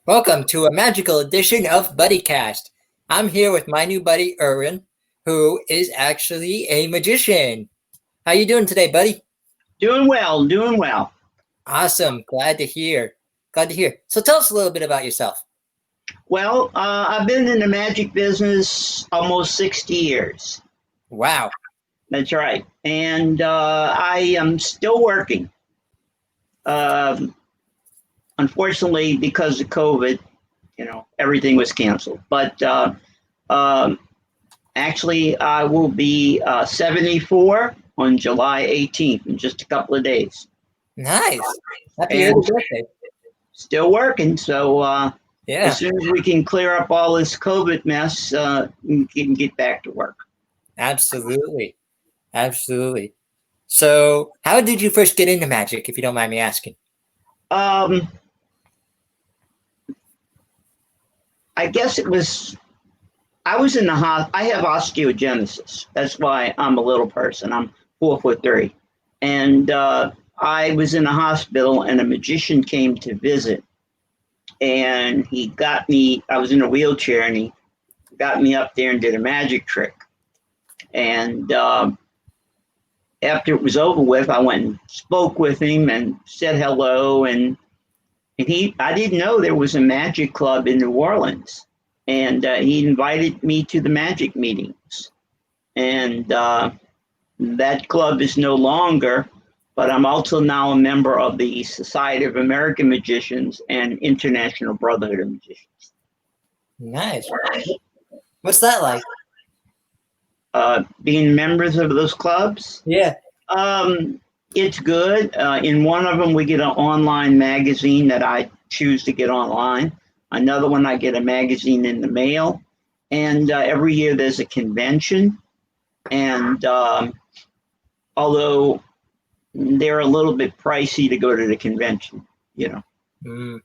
Welcome to a magical edition of Buddycast. I'm here with my new buddy Irwin, who is actually a magician. How you doing today, buddy? Doing well, doing well. Awesome. Glad to hear. Glad to hear. So tell us a little bit about yourself. Well, I've been in the magic business almost 60 years. Wow. That's right. And I am still working. Unfortunately, because of COVID, everything was canceled. But um, actually, I will be 74 on July 18th in just a couple of days. Nice. Happy And early birthday. still working. So Yeah, as soon as we can clear up all this COVID mess, we can get back to work. absolutely. Absolutely. So, how did you first get into magic, if you don't mind me asking? Um, I guess I was in the hospital. I have osteogenesis. That's why I'm a little person. I'm 4'3". And I was in the hospital and a magician came to visit. And he got me, I was in a wheelchair and he got me up there and did a magic trick. And after it was over with, I went and spoke with him and said hello. And I didn't know there was a magic club in New Orleans. And he invited me to the magic meetings. And that club is no longer, but I'm also now a member of the Society of American Magicians and International Brotherhood of Magicians. Nice. What's that like? Being members of those clubs, Yeah. it's good. In one of them, we get an online magazine that I choose to get online. Another one, I get a magazine in the mail. And every year there's a convention. And although they're a little bit pricey to go to the convention, Mm,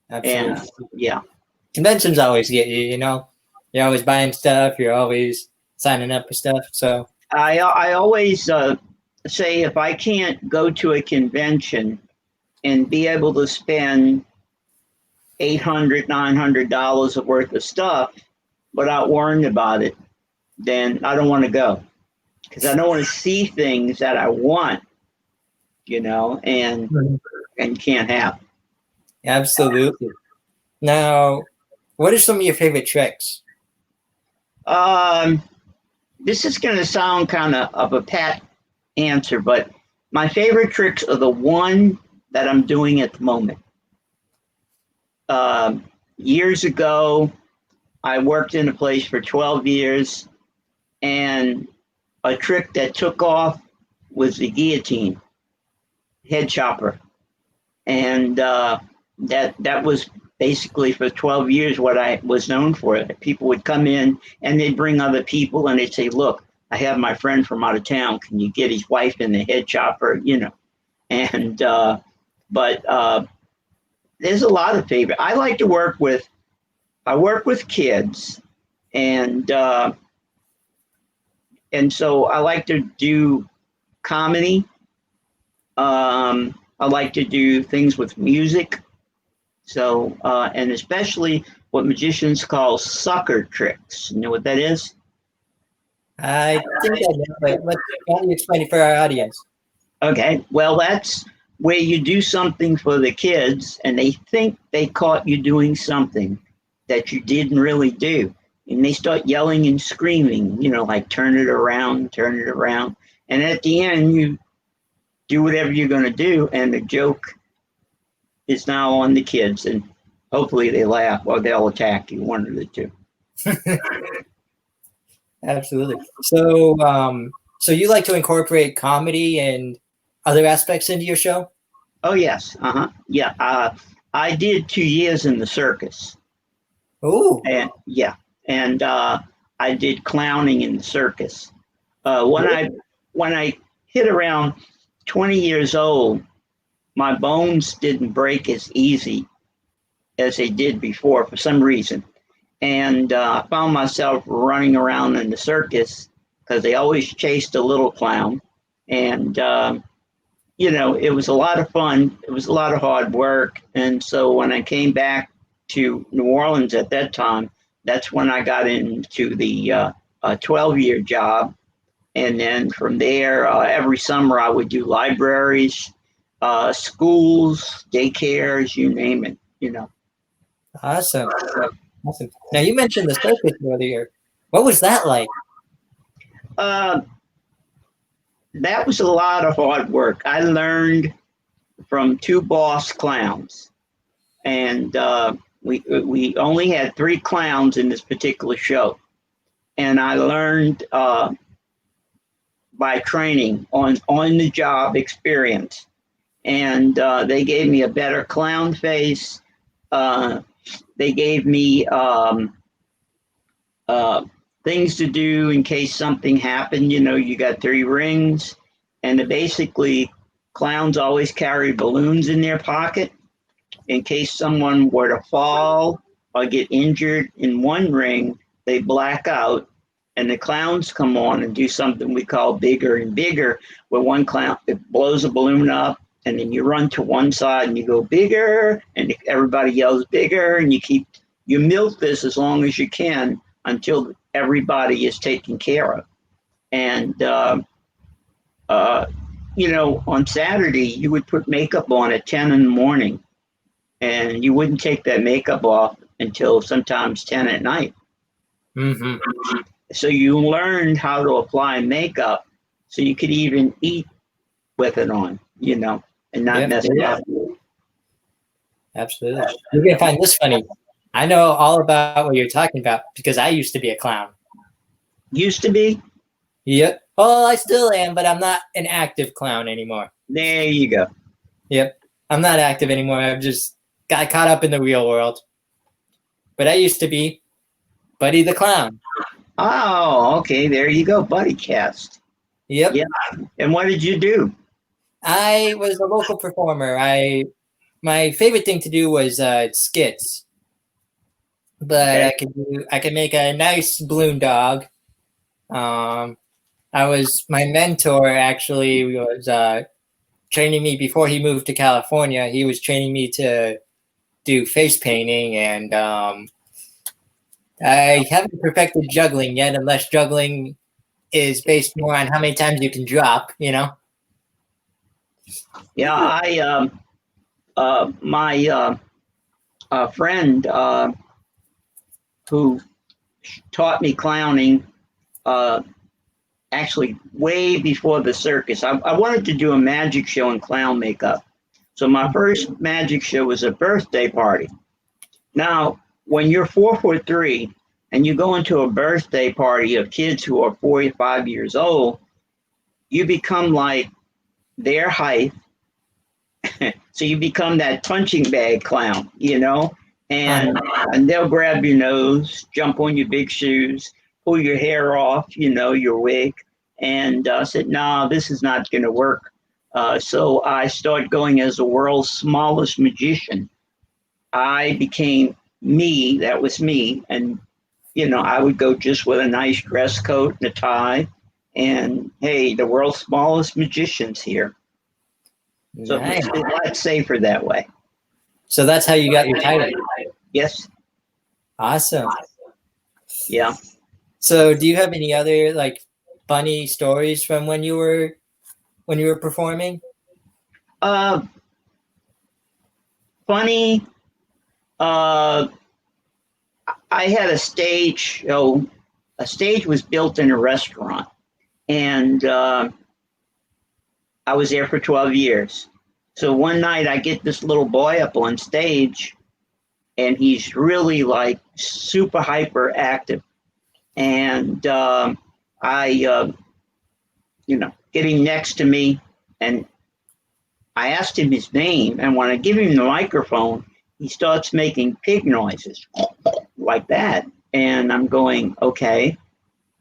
And absolutely. yeah, Conventions always get you, You're always buying stuff, you're always signing up for stuff. So, I always say if I can't go to a convention and be able to spend $800, $900 worth of stuff without worrying about it, then I don't want to go because I don't want to see things that I want, and can't have. absolutely. Now, what are some of your favorite tricks? This is going to sound kind of a pat answer, but my favorite tricks are the one that I'm doing at the moment. Years ago, I worked in a place for 12 years, and a trick that took off was the guillotine, head chopper. And that was basically for 12 years what I was known for. People would come in and they'd bring other people and they'd say, look, I have my friend from out of town. Can you get his wife in the head chopper? And but there's a lot of favorite. I like to work with kids, and so I like to do comedy. I like to do things with music. So, and especially what magicians call sucker tricks. You know what that is? I think I know, but why don't you explain it for our audience? Okay, well, that's where you do something for the kids and they think they caught you doing something that you didn't really do. And they start yelling and screaming, like turn it around, turn it around. And at the end, you do whatever you're going to do. And the joke is now on the kids. And hopefully they laugh or they'll attack you, one of the two. Absolutely. So you like to incorporate comedy and other aspects into your show? Oh, yes. Yeah. I did 2 years in the circus. Oh, And yeah. And I did clowning in the circus. When I hit around 20 years old, my bones didn't break as easy as they did before for some reason. And I found myself running around in the circus because they always chased a little clown. And, it was a lot of fun. It was a lot of hard work. And so when I came back to New Orleans at that time. That's when I got into the 12-year job. And then from there, every summer I would do libraries, schools, daycares, you name it, you know. Awesome. Awesome. Now, you mentioned the circus earlier. What was that like? Uh, that was a lot of hard work. I learned from two boss clowns, and we only had 3 clowns in this particular show, and I learned by training on the job experience, and they gave me a better clown face. They gave me things to do in case something happened. You know, you got 3 rings, and basically, clowns always carry balloons in their pocket in case someone were to fall or get injured in one ring. They black out, and the clowns come on and do something we call bigger and bigger, where one clown, it blows a balloon up, and then you run to one side and you go bigger, and everybody yells bigger, and you milk this as long as you can until everybody is taken care of. And you know, on Saturday, you would put makeup on at 10 in the morning, and you wouldn't take that makeup off until sometimes 10 at night. Mm-hmm. So you learned how to apply makeup so you could even eat with it on, you know, and not mess it up. Absolutely. You're going to find this funny. I know all about what you're talking about because I used to be a clown. Used to be? Yep. Well, I still am, but I'm not an active clown anymore. There you go. Yep. I'm not active anymore. I've just got caught up in the real world. But I used to be Buddy the Clown. Oh, okay. There you go. Buddycast. Yep. Yeah. And what did you do? I was a local performer. My favorite thing to do was skits. But okay. I could make a nice balloon dog. My mentor actually was training me before he moved to California. He was training me to do face painting, and I haven't perfected juggling yet, unless juggling is based more on how many times you can drop, you know? Yeah, my friend who taught me clowning, actually way before the circus. I wanted to do a magic show in clown makeup. So my first magic show was a birthday party. Now, when you're 4'3" and you go into a birthday party of kids who are 4 or 5 years old, you become like their height. So you become that punching bag clown, you know, and they'll grab your nose, jump on your big shoes, pull your hair off, you know, your wig, and said, no, this is not going to work. So I started going as the world's smallest magician. I became me, that was me. And, you know, I would go just with a nice dress coat and a tie. And, hey, the world's smallest magician's here. So nice. It's a lot safer that way. So that's how you got your title? Yes. Awesome. Yeah. So do you have any other like funny stories from when you were performing? Funny. I had a stage show. A stage was built in a restaurant, and I was there for 12 years. So one night I get this little boy up on stage, and he's really like super hyper active. And getting next to me, and I asked him his name, and when I give him the microphone, he starts making pig noises like that. And I'm going, okay,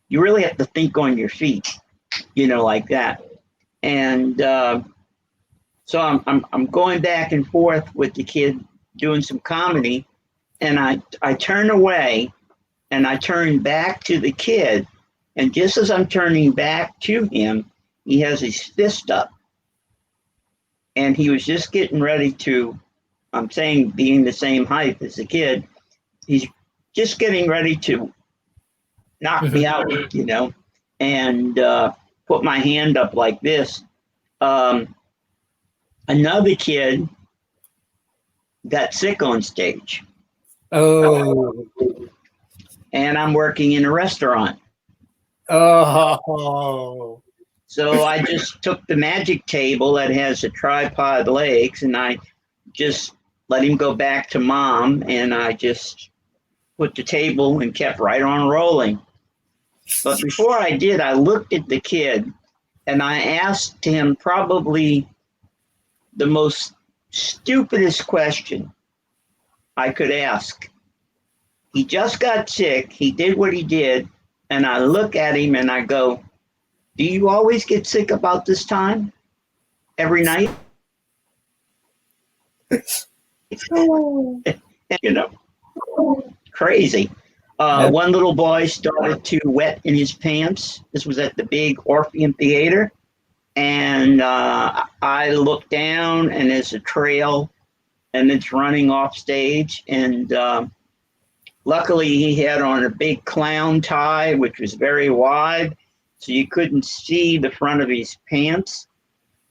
you really have to think on your feet, you know, like that. And so I'm going back and forth with the kid doing some comedy, and I turn away and I turn back to the kid, and just as I'm turning back to him, he has his fist up, and he was just getting ready to I'm saying being the same height as the kid, he's just getting ready to knock me out, and put my hand up like this. Another kid got sick on stage. Oh. And I'm working in a restaurant. Oh. So I just took the magic table that has the tripod legs, and I just let him go back to mom, and I just put the table and kept right on rolling. But before I did, I looked at the kid and I asked him probably the most stupidest question I could ask. He just got sick. He did what he did. And I look at him and I go, do you always get sick about this time? Every night? Crazy. One little boy started to wet in his pants. This was at the big Orpheum Theater. And I look down and there's a trail and it's running off stage. And luckily he had on a big clown tie, which was very wide, so you couldn't see the front of his pants.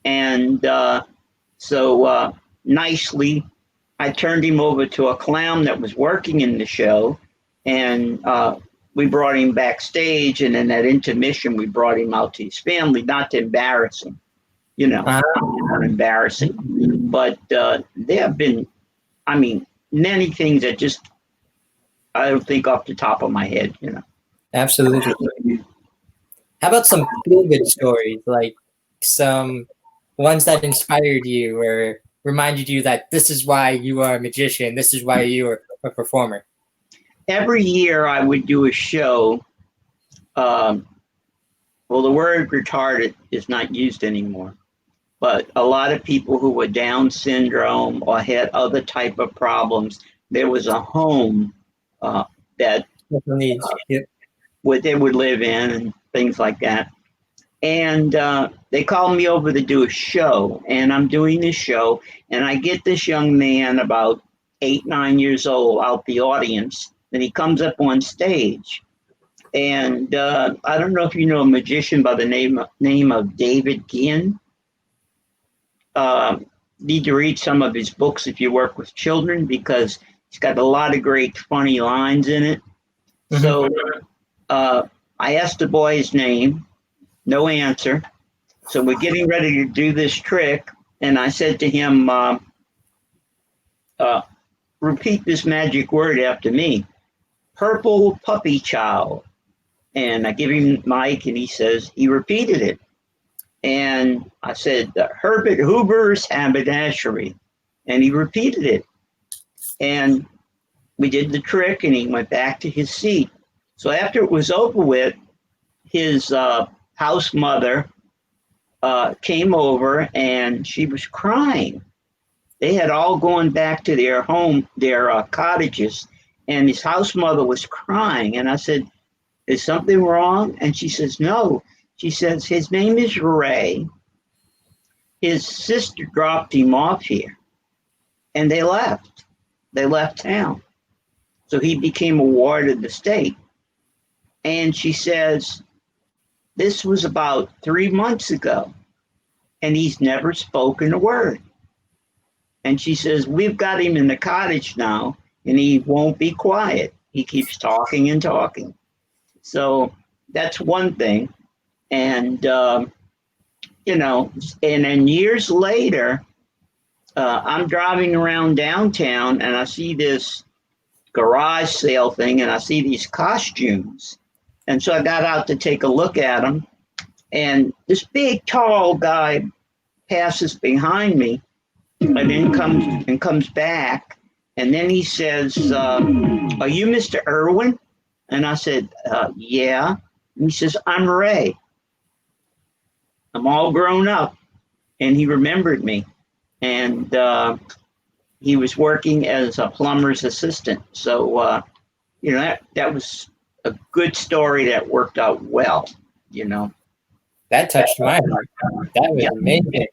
And so nicely, I turned him over to a clown that was working in the show, and we brought him backstage, and in that intermission, we brought him out to his family, not to embarrass him, not embarrassing. But there have been, many things that just, I don't think off the top of my head, Absolutely. How about some feel-good stories, like some ones that inspired you or reminded you that this is why you are a magician, this is why you are a performer? Every year I would do a show. Well, the word retarded is not used anymore, but a lot of people who were Down syndrome or had other type of problems, there was a home that what they would live in and things like that. And they called me over to do a show, and I'm doing this show, and I get this young man about 8, 9 years old out the audience, and he comes up on stage. And I don't know if you know a magician by the name of David Ginn. Need to read some of his books if you work with children, because he's got a lot of great funny lines in it. Mm-hmm. So I asked the boy his name, no answer. So we're getting ready to do this trick. And I said to him, repeat this magic word after me, purple puppy chow. And I give him the mic and he repeated it. And I said, Herbert Hoover's haberdashery. And he repeated it. And we did the trick and he went back to his seat. So after it was over with, his house mother came over and she was crying. They had all gone back to their home, their cottages, and his house mother was crying. And I said, is something wrong? And she says, no. She says, his name is Ray. His sister dropped him off here. And they left. They left town. So he became a ward of the state. And she says, this was about 3 months ago. And he's never spoken a word. And she says, we've got him in the cottage now, and he won't be quiet. He keeps talking and talking. So that's one thing. And, and then years later, I'm driving around downtown and I see this garage sale thing and I see these costumes. And so I got out to take a look at them. And this big, tall guy passes behind me and then comes back. And then he says, are you Mr. Irwin? And I said, yeah. And he says, I'm Ray. I'm all grown up. And he remembered me. And he was working as a plumber's assistant. So, that was a good story that worked out well, That touched my heart. That was amazing.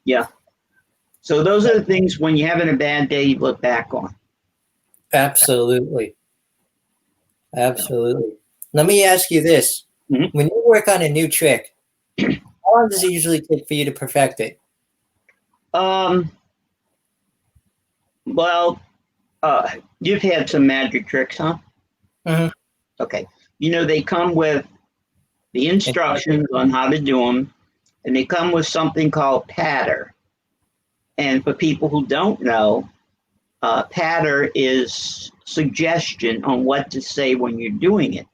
Yeah. So those are the things when you're having a bad day, you look back on. Absolutely. Absolutely. Let me ask you this. Mhm. When you work on a new trick, how long does it usually take for you to perfect it? Well, you've had some magic tricks, huh? Mhm. Okay. They come with the instructions on how to do them, and they come with something called patter. And for people who don't know, patter is suggestion on what to say when you're doing it.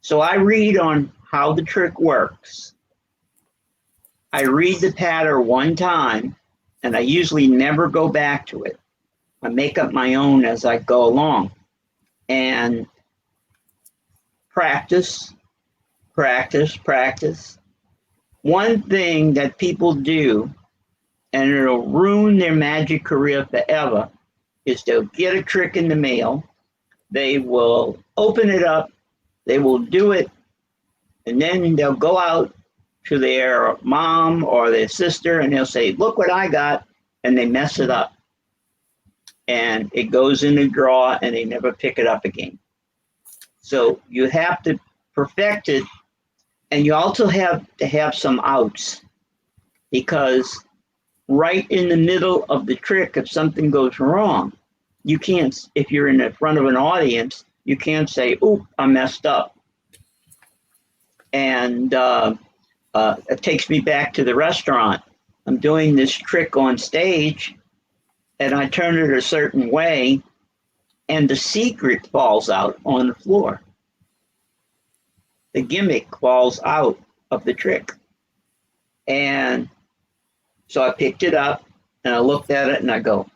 So I read on how the trick works. I read the patter one time, and I usually never go back to it. I make up my own as I go along. And practice, practice, practice. One thing that people do, and it'll ruin their magic career forever, is they'll get a trick in the mail, they will open it up, they will do it, and then they'll go out to their mom or their sister and they'll say, look what I got, and they mess it up. And it goes in the drawer and they never pick it up again. So you have to perfect it, and you also have to have some outs, because right in the middle of the trick, if something goes wrong, you can't, if you're in the front of an audience, you can't say, oop, I messed up. And it takes me back to the restaurant. I'm doing this trick on stage and I turn it a certain way and the secret falls out on the floor. The gimmick falls out of the trick. And so I picked it up and I looked at it and I go,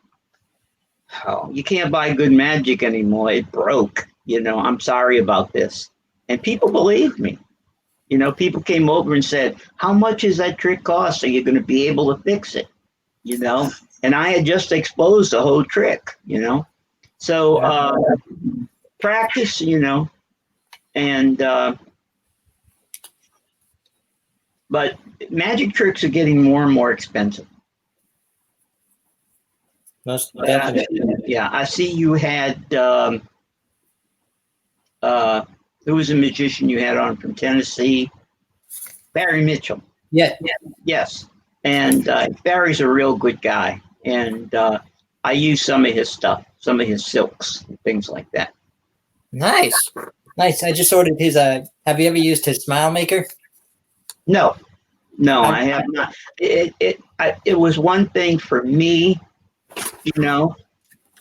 oh, you can't buy good magic anymore. It broke. I'm sorry about this. And people believed me. People came over and said, how much is that trick cost? Are you going to be able to fix it? And I had just exposed the whole trick, So practice, and but magic tricks are getting more and more expensive. Most definitely. Yeah, I see you had, who was a magician you had on from Tennessee? Barry Mitchell. Yeah. Yes. And Barry's a real good guy. And I use some of his stuff, some of his silks, and things like that. Nice. Nice. I just ordered his, have you ever used his Smile Maker? No, I have not. It was one thing for me,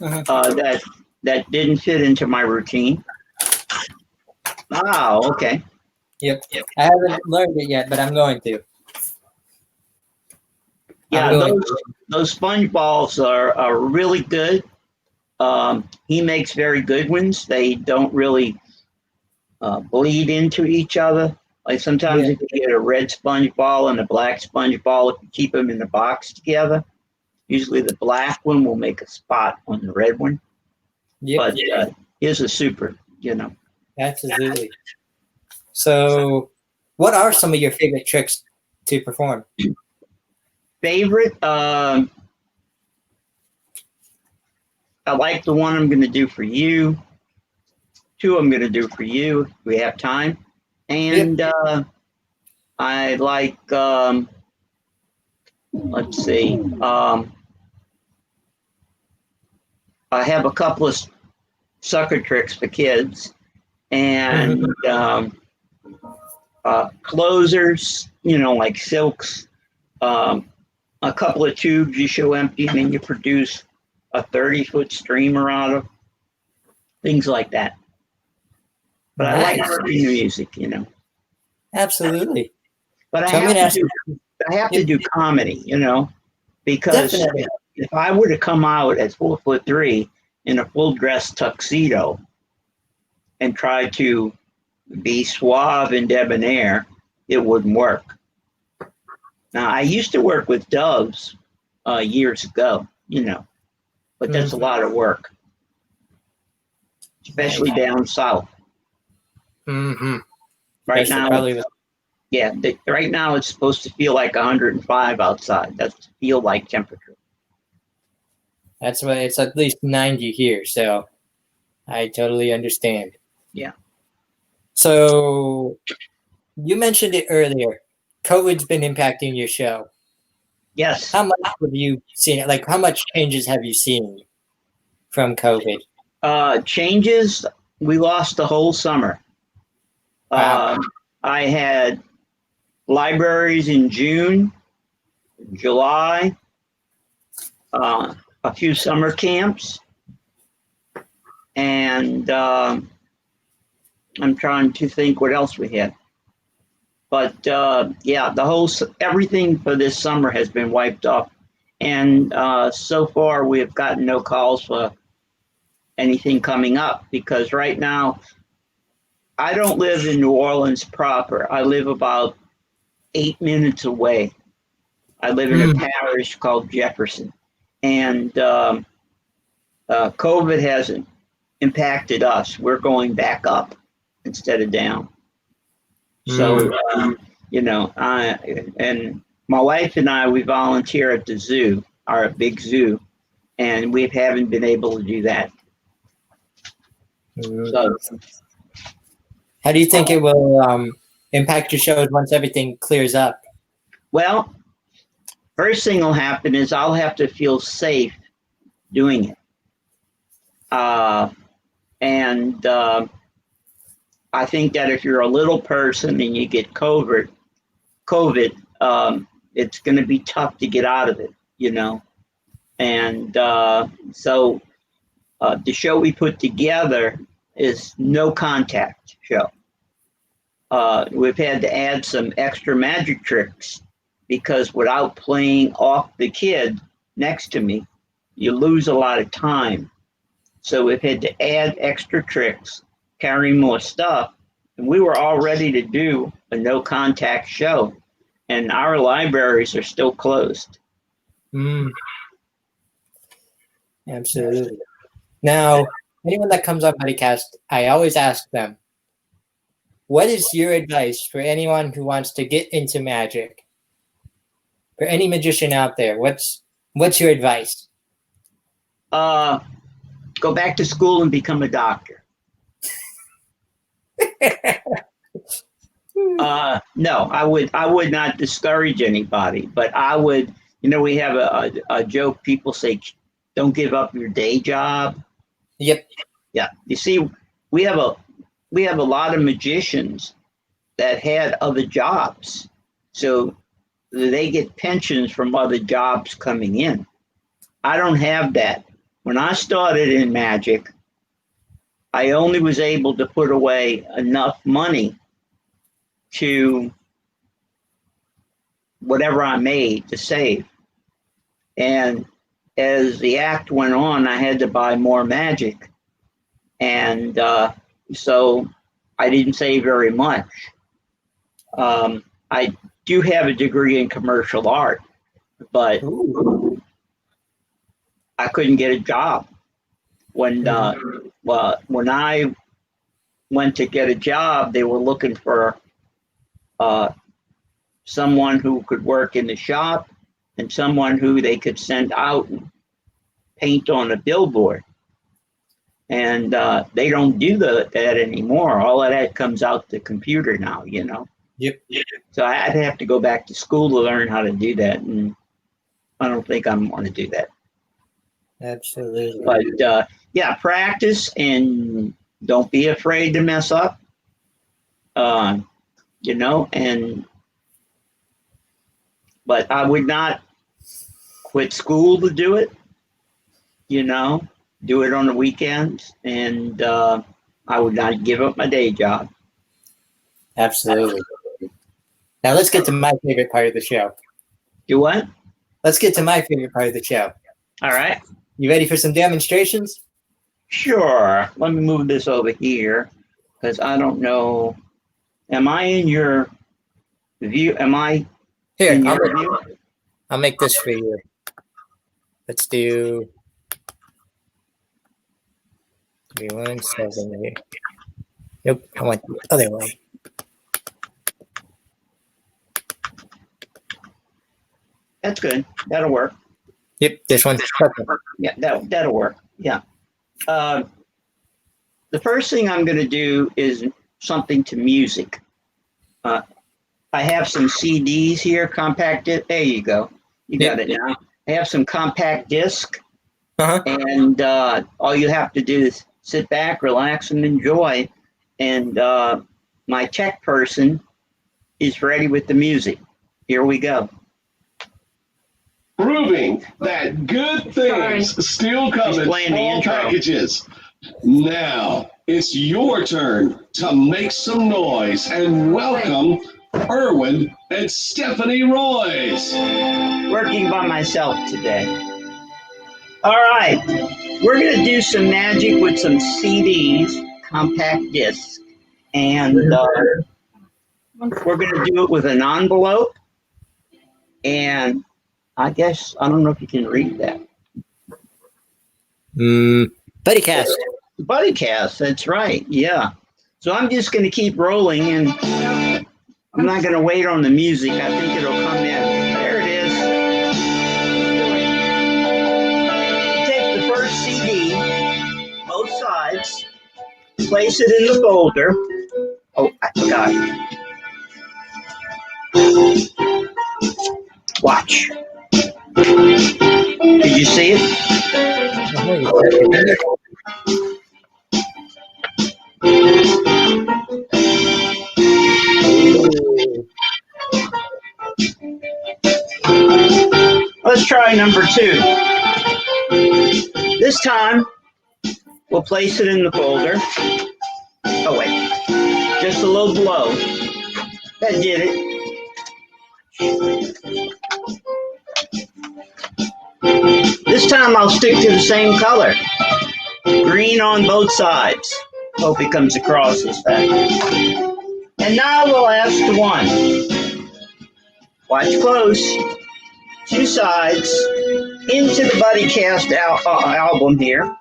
that didn't fit into my routine. Oh, okay. Yep. I haven't learned it yet, but I'm going to. Yeah, those sponge balls are really good. He makes very good ones. They don't really bleed into each other. Like sometimes if you get a red sponge ball and a black sponge ball, if you keep them in the box together, usually the black one will make a spot on the red one. Yep. But his is super, Absolutely. So what are some of your favorite tricks to perform? Favorite? I like the one I'm going to do for you. Two I'm going to do for you if we have time. And I like, let's see, I have a couple of sucker tricks for kids and closers, like silks, a couple of tubes you show empty and then you produce a 30-foot streamer out of, things like that. But I like working the music, Absolutely. But I have to do comedy, because if I were to come out at 4'3" in a full dress tuxedo and try to be suave and debonair, it wouldn't work. Now, I used to work with doves years ago, but that's a lot of work, especially down south. Mm-hmm. Right now, Yeah, right now it's supposed to feel like 105 outside. That's the feel like temperature. That's why it's at least 90 here, so I totally understand. Yeah. So you mentioned it earlier. COVID's been impacting your show. Yes. How much have you seen it? Like, how much changes have you seen from COVID? Changes. We lost the whole summer. Wow. I had libraries in June, July, a few summer camps, and I'm trying to think what else we had. But yeah, everything for this summer has been wiped off, and so far we have gotten no calls for anything coming up because right now I don't live in New Orleans proper. I live about 8 minutes away. I live in a parish called Jefferson, and COVID hasn't impacted us. We're going back up instead of down. So, you know, and my wife and I, we volunteer at the zoo, our big zoo, and we haven't been able to do that. So, how do you think it will impact your shows once everything clears up? well, first thing will happen is I'll have to feel safe doing it. And I think that if you're a little person and you get COVID, it's going to be tough to get out of it, you know. And so the show we put together is no contact show. We've had to add some extra magic tricks because without playing off the kid next to me, you lose a lot of time. So we've had to add extra tricks, carry more stuff, and we were all ready to do a no contact show, and our libraries are still closed. Absolutely. Now, anyone that comes on Buddycast, I always ask them, what is your advice for anyone who wants to get into magic? For any magician out there, what's your advice? Go back to school and become a doctor. No, I would not discourage anybody, but I would, you know, we have a joke. People say, don't give up your day job. Yep. Yeah. You see, we have a lot of magicians that had other jobs. So they get pensions from other jobs coming in. I don't have that. When I started in magic, I only was able to put away enough money to whatever I made to save. And as the act went on, I had to buy more magic. And so I didn't save very much. I do have a degree in commercial art, but I couldn't get a job. When I went to get a job, they were looking for someone who could work in the shop and someone who they could send out and paint on a billboard. And they don't do that anymore. All of that comes out the computer now, you know. Yep. So I'd have to go back to school to learn how to do that, and I don't think I'm going to do that. Absolutely. But yeah, practice and don't be afraid to mess up. You know, but I would not quit school to do it. You know, do it on the weekends, and I would not give up my day job. Absolutely. Now let's get to my favorite part of the show. Do what? Let's get to my favorite part of the show. All right. You ready for some demonstrations? Sure. Let me move this over here because I don't know. Am I in your view? Am I Here, in your view? I'll make this for you. Let's do. Give me 1 second here. Nope, I went the other way. That's good. That'll work. Yep, this one's perfect. Yeah, that'll work. Yeah. The first thing I'm going to do is something to music. I have some CDs here, compact disc. There you go. You got it now. I have some compact disc, and all you have to do is sit back, relax, and enjoy. And my tech person is ready with the music. Here we go. Proving that good things still come in small packages. Now it's your turn to make some noise and welcome Irwin and Stephanie Royes. Working by myself today. All right, we're going to do some magic with some CDs, compact discs, and we're going to do it with an envelope. And I guess, I don't know if you can read that. Buddycast. Buddycast, that's right, yeah. So I'm just going to keep rolling, and I'm not going to wait on the music. I think it'll come in. There it is. Take the first CD, both sides, place it in the folder. Oh, I forgot. Watch. Did you see it? Let's try number 2. This time, we'll place it in the folder. Oh, wait. Just a little below. That did it. This time, I'll stick to the same color. Green on both sides. Hope it comes across this fast. And now we'll ask the 1. Watch close. 2 sides into the Buddycast album here.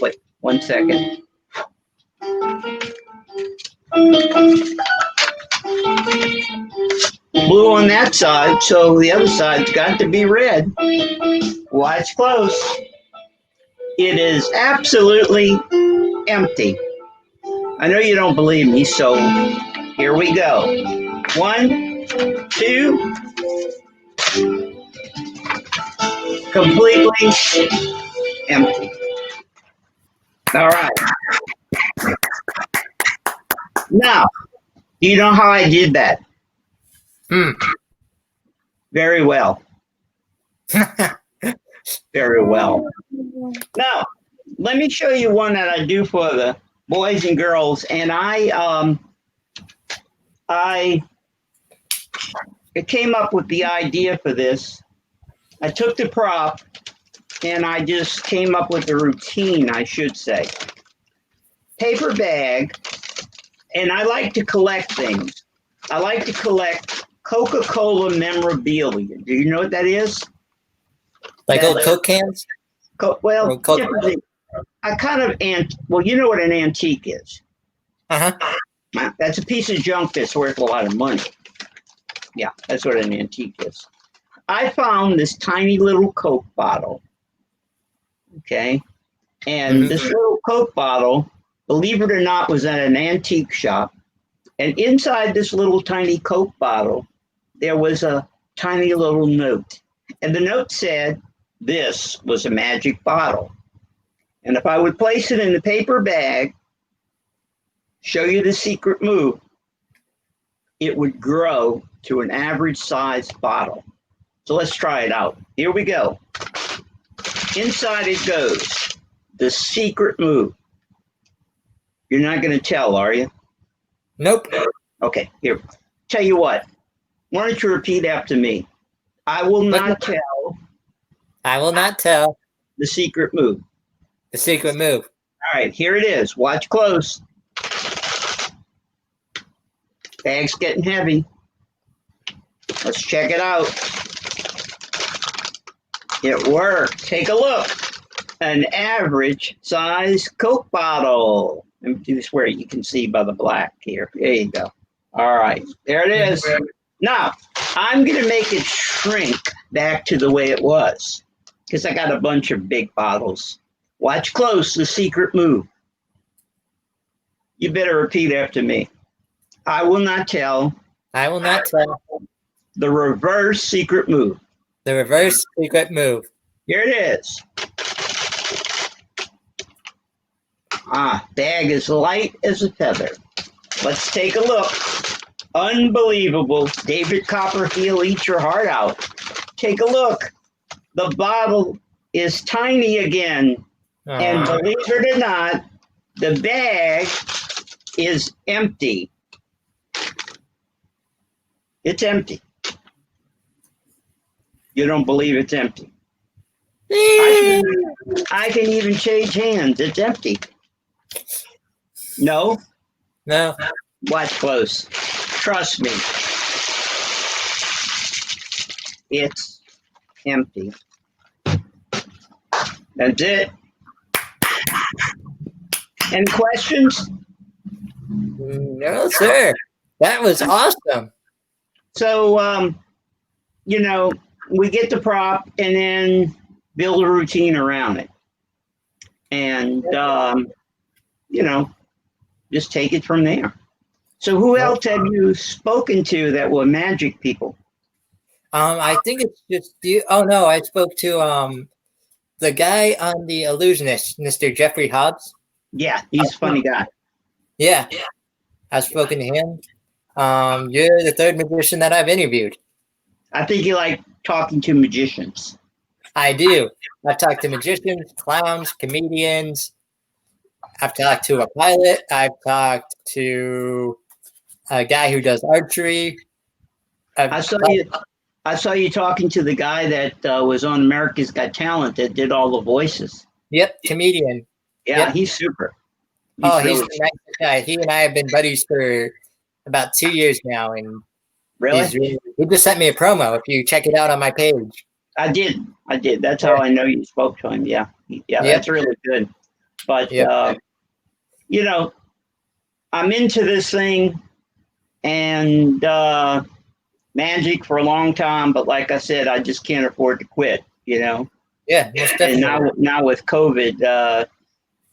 Wait, 1 second. Blue on that side, so the other side's got to be red. Watch close. It is absolutely empty. I know you don't believe me, so here we go. 1, 2. Completely empty. All right. Now, do you know how I did that? Very well. Very well. Now, let me show you one that I do for the boys and girls. And I came up with the idea for this. I took the prop and I just came up with a routine, I should say. Paper bag, and I like to collect things. I like to collect Coca-Cola memorabilia. Do you know what that is? Like old Coke cans? Well, I kind of, well, you know what an antique is. That's a piece of junk that's worth a lot of money. Yeah, that's what an antique is. I found this tiny little Coke bottle. Okay. And this little Coke bottle, believe it or not, was at an antique shop. And inside this little tiny Coke bottle, there was a tiny little note. And the note said, this was a magic bottle. And if I would place it in the paper bag, show you the secret move, it would grow to an average sized bottle. So let's try it out. Here we go. Inside it goes. The secret move. You're not going to tell, are you? Nope. Okay, here. Tell you what. Why don't you repeat after me? I will not tell. I will not tell. The secret move. The secret move. All right, here it is. Watch close. Bag's getting heavy. Let's check it out. It worked. Take a look. An average size Coke bottle. Let me do this where you can see by the black here. There you go. All right. There it is. Now, I'm going to make it shrink back to the way it was because I got a bunch of big bottles. Watch close, the secret move. You better repeat after me. I will not tell. I will not tell. The reverse secret move. The reverse secret move. Here it is. Bag as light as a feather. Let's take a look. Unbelievable. David Copperfield, eat your heart out. Take a look. The bottle is tiny again. And believe it or not, the bag is empty. It's empty. You don't believe it's empty. I can even change hands. It's empty. No? No. Watch close. Trust me. It's empty. That's it. Any questions? No, sir. That was awesome. So, we get the prop and then build a routine around it. And, just take it from there. So who else have you spoken to that were magic people? I think it's just you. Oh, no, I spoke to the guy on The Illusionist, Mr. Jeffrey Hobbs. Yeah, he's a funny guy. Yeah, I've spoken to him. You're the third magician that I've interviewed. I think you like talking to magicians. I do. I've talked to magicians, clowns, comedians. I've talked to a pilot. I've talked to a guy who does archery. I saw you talking to the guy that was on America's Got Talent that did all the voices. Yep, comedian. Yeah, Yep. He's super. He's a nice guy. He and I have been buddies for about 2 years now, and really, he just sent me a promo. If you check it out on my page, I did. That's how I know you spoke to him. Yeah, That's really good. But I'm into this thing and magic for a long time. But like I said, I just can't afford to quit. Yeah, most definitely. And now with COVID,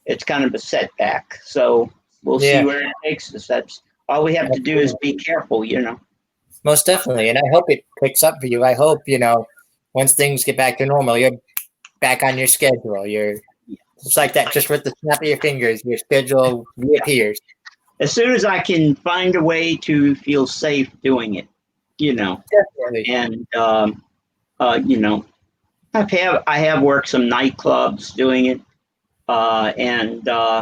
it's kind of a setback. So we'll see where it takes us. That's all we have to do is be careful. Most definitely, and I hope it picks up for you. I hope once things get back to normal, you're back on your schedule. You're just like that, just with the snap of your fingers, your schedule reappears. As soon as I can find a way to feel safe doing it, Definitely. And I have worked some nightclubs doing it, but I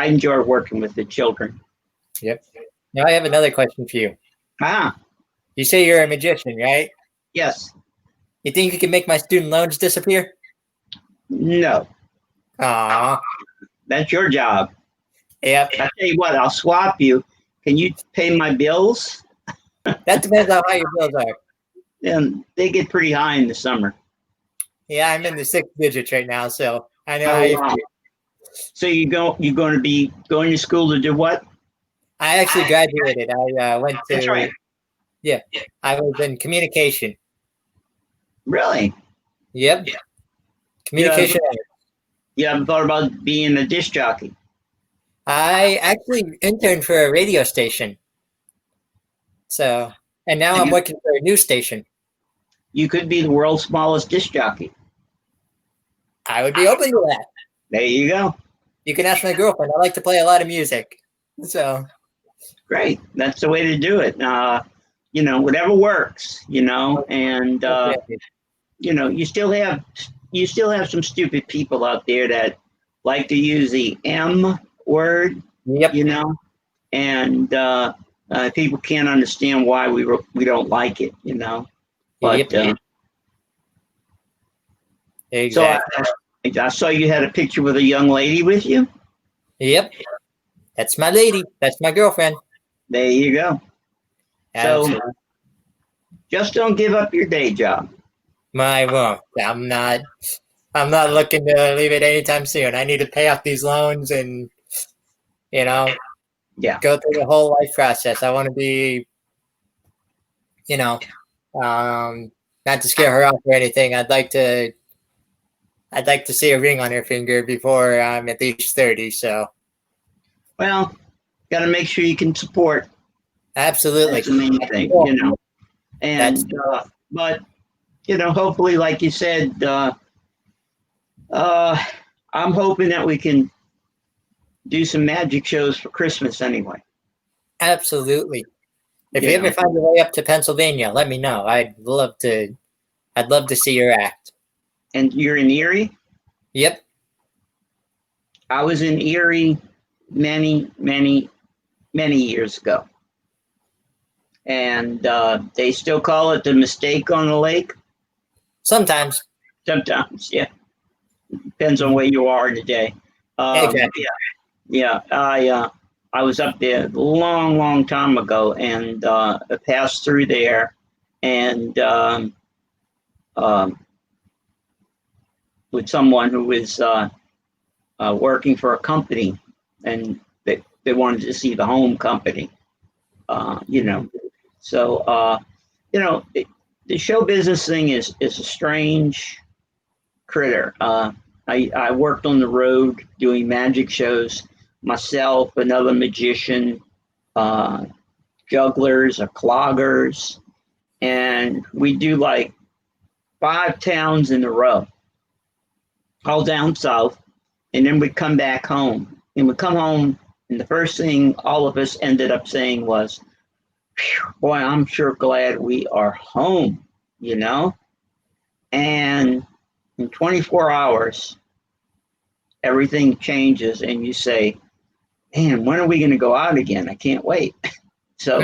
enjoy working with the children. Yep. Now I have another question for you. You say you're a magician, right? Yes. You think you can make my student loans disappear? No. That's your job. Yep. I tell you what, I'll swap you. Can you pay my bills? That depends on how your bills are. And they get pretty high in the summer. Yeah, I'm in the 6 digits right now, so I know how you feel. So you're going to be going to school to do what? I actually graduated. I went to. That's right. Yeah, I was in communication. Really? Yep. Communication. You haven't thought about being a disc jockey? I actually interned for a radio station. So, and now I'm working for a news station. You could be the world's smallest disc jockey. I would be open to that. There you go. You can ask my girlfriend. I like to play a lot of music. So. Great. That's the way to do it. Whatever works, and, you still have some stupid people out there that like to use the M word, yep. And people can't understand why we don't like it, But yep. Exactly. So I saw you had a picture with a young lady with you. Yep, that's my lady. That's my girlfriend. There you go. Absolutely. So just don't give up your day job. I won't. I'm not looking to leave it anytime soon. I need to pay off these loans and, go through the whole life process. I want to be you know, not to scare her off or anything, I'd like to see a ring on her finger before I'm at least 30. So, well, got to make sure you can support. absolutely, that's the main thing, you know. And but you know, hopefully, like you said, I'm hoping that we can do some magic shows for Christmas anyway. Absolutely. If you ever find your way up to Pennsylvania, let me know. I'd love to see your act. And you're in Erie? Yep. I was in Erie many years ago. And they still call it the Mistake on the Lake? Sometimes. Sometimes, yeah. Depends on where you are in the day. Exactly. Yeah. I was up there a long time ago, and I passed through there, and with someone who was working for a company, and they wanted to see the home company, you know. So, you know, the show business thing is a strange critter. I worked on the road doing magic shows myself, another magician, jugglers or cloggers, and we do like 5 towns in a row, all down south, and then we come back home. And we come home, and the first thing all of us ended up saying was, boy, I'm sure glad we are home, you know? And in 24 hours, everything changes, and you say, man, when are we going to go out again? I can't wait. So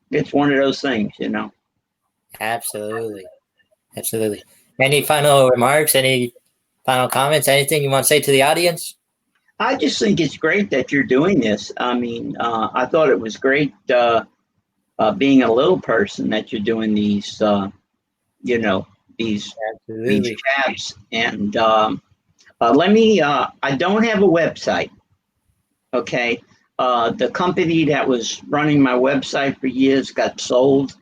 it's one of those things, you know? Absolutely. Any final remarks? Any final comments? Anything you want to say to the audience? I just think it's great that you're doing this. I mean, I thought it was great being a little person that you're doing these, you know, these chats. And let me, I don't have a website. Okay. The company that was running my website for years got sold,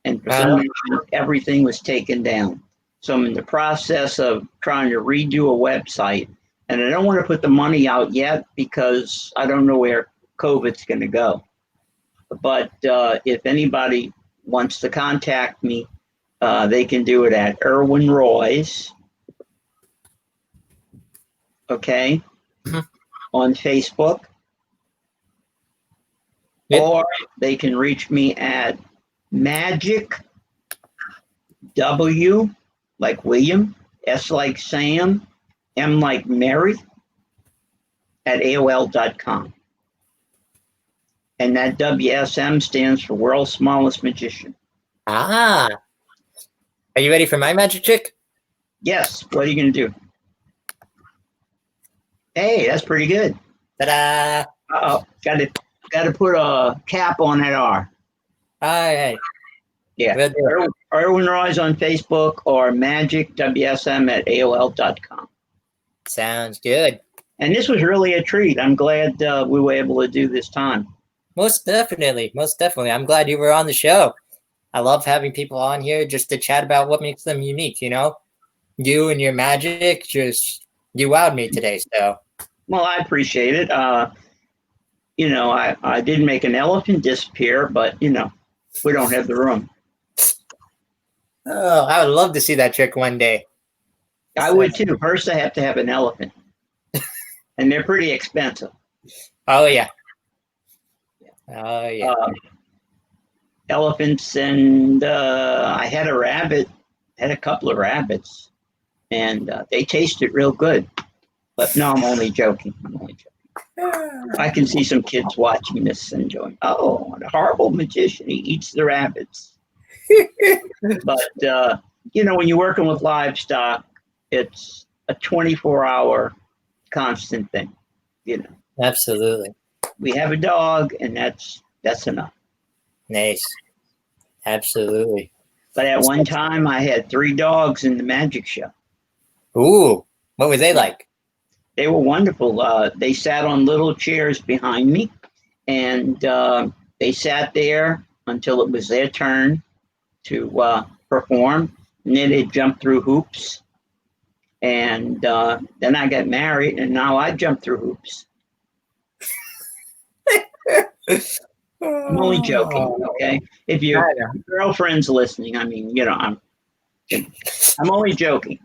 and for some reason, everything was taken down. So I'm in the process of trying to redo a website, and I don't want to put the money out yet because I don't know where COVID's going to go. But if anybody wants to contact me, they can do it at Irwin Royes, okay, on Facebook. Yep. Or they can reach me at Magic W, like William, S like Sam, M like Mary, at AOL.com. And that WSM stands for World's Smallest Magician. Ah. Are you ready for my magic trick? Yes. What are you going to do? Hey, that's pretty good. Ta-da. Uh-oh. Got to put a cap on that R. All right. Yeah. Irwin Royes on Facebook or magicwsm at AOL.com. Sounds good. And this was really a treat. I'm glad we were able to do this time. Most definitely. I'm glad you were on the show. I love having people on here just to chat about what makes them unique, you know? You and your magic, you wowed me today, so. Well, I appreciate it. You know, I did make an elephant disappear, but, you know, we don't have the room. Oh, I would love to see that trick one day. I would too. First, I have to have an elephant. And they're pretty expensive. Oh, yeah. Elephants, and I had a couple of rabbits, and they tasted real good. But no, I'm only joking. I can see some kids watching this and going, oh, what a horrible magician. He eats the rabbits. But, you know, when you're working with livestock, it's a 24-hour constant thing, you know. Absolutely. We have a dog, and that's enough. Nice. Absolutely. But at one time, I had 3 dogs in the magic show. Ooh, what were they like? They were wonderful. They sat on little chairs behind me, and they sat there until it was their turn to perform. And then they'd jump through hoops. And then I got married, and now I jump through hoops. I'm only joking, okay? If your girlfriend's listening, I mean, I'm only joking.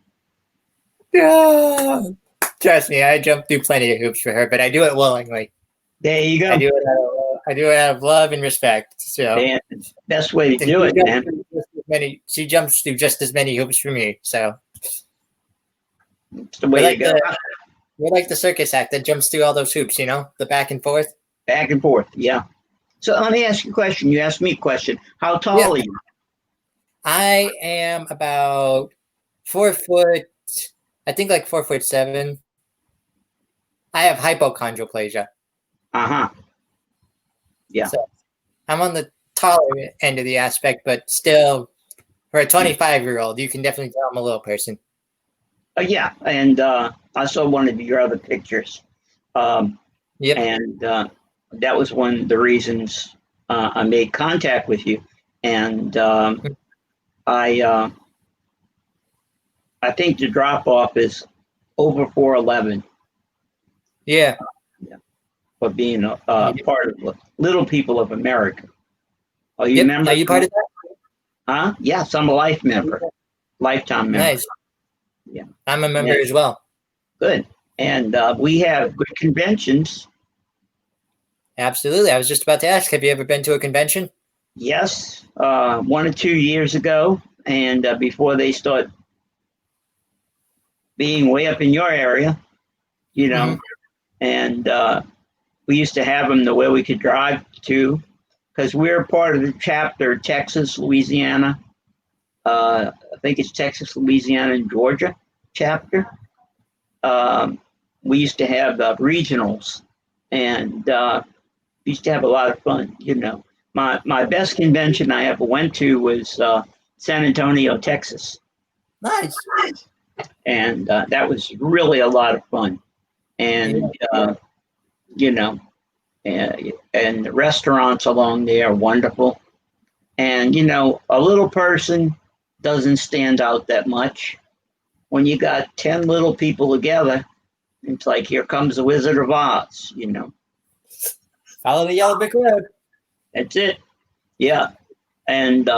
Trust me, I jump through plenty of hoops for her, but I do it willingly. There you go. I do it out of love and respect. So best way to do it, man. She jumps through just as many hoops for me. So it's the way to go. We're like the circus act that jumps through all those hoops, the back and forth. Back and forth, yeah. So let me ask you a question. You asked me a question. How tall are you? I am about 4 foot, I think like 4'7". I have hypochondroplasia. Yeah. So I'm on the taller end of the aspect, but still, for a 25-year-old, you can definitely tell I'm a little person. Yeah, and I saw one of your other pictures. And that was one of the reasons I made contact with you. And I think the drop-off is over 4'11". Yeah. For being a part of the Little People of America. Are you a member? Are you part of that? Huh? Yes, I'm a lifetime member. Nice. Yeah. I'm a member as well. Good. And we have good conventions. Absolutely. I was just about to ask, have you ever been to a convention? Yes, 1 or 2 years ago. And before they start being way up in your area, and we used to have them the way we could drive to, because we're part of the chapter, Texas, Louisiana. I think it's Texas, Louisiana, and Georgia chapter. We used to have regionals, and we used to have a lot of fun. My best convention I ever went to was San Antonio, Texas. Nice. And that was really a lot of fun. And and the restaurants along there are wonderful. And a little person doesn't stand out that much. When you got 10 little people together, it's like, here comes the Wizard of Oz, Follow the yellow brick road. That's it. Yeah. And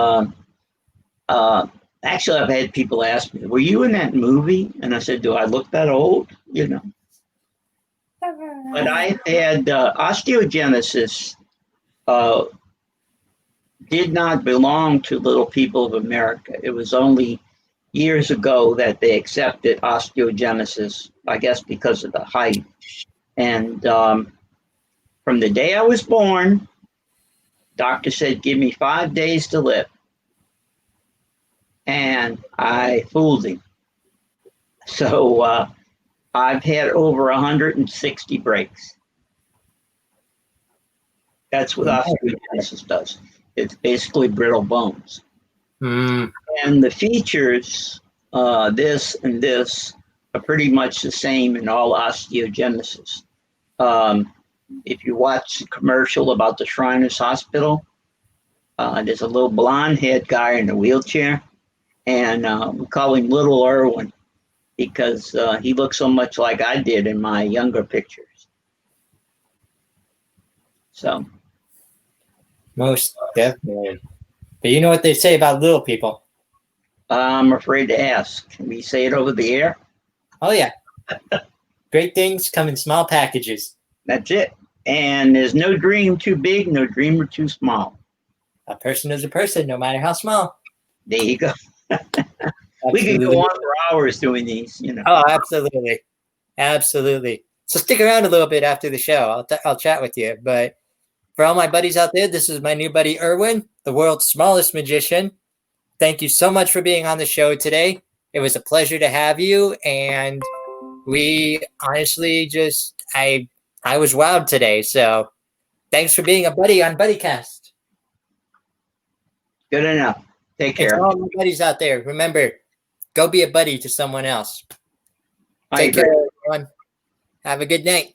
actually, I've had people ask me, were you in that movie? And I said, do I look that old? But I had osteogenesis did not belong to Little People of America. It was only years ago that they accepted osteogenesis, I guess because of the height. And from the day I was born, doctor said, give me 5 days to live. And I fooled him. So I've had over 160 breaks. That's what osteogenesis does. It's basically brittle bones. And the features, this and this, are pretty much the same in all osteogenesis. If you watch the commercial about the Shriners Hospital, there's a little blonde-haired guy in a wheelchair, and we call him Little Irwin because he looks so much like I did in my younger pictures. So. Most definitely. But you know what they say about little people? I'm afraid to ask. Can we say it over the air? Oh, yeah. Great things come in small packages. That's it. And there's no dream too big, no dreamer too small. A person is a person, no matter how small. There you go. We could go on for hours doing these, Oh, absolutely. Absolutely. So stick around a little bit after the show. I'll chat with you. But for all my buddies out there, this is my new buddy, Irwin, the world's smallest magician. Thank you so much for being on the show today. It was a pleasure to have you. And we honestly I was wowed today. So thanks for being a buddy on Buddycast. Good enough. Take care. And to all my buddies out there, remember, go be a buddy to someone else. Take care, everyone. Have a good night.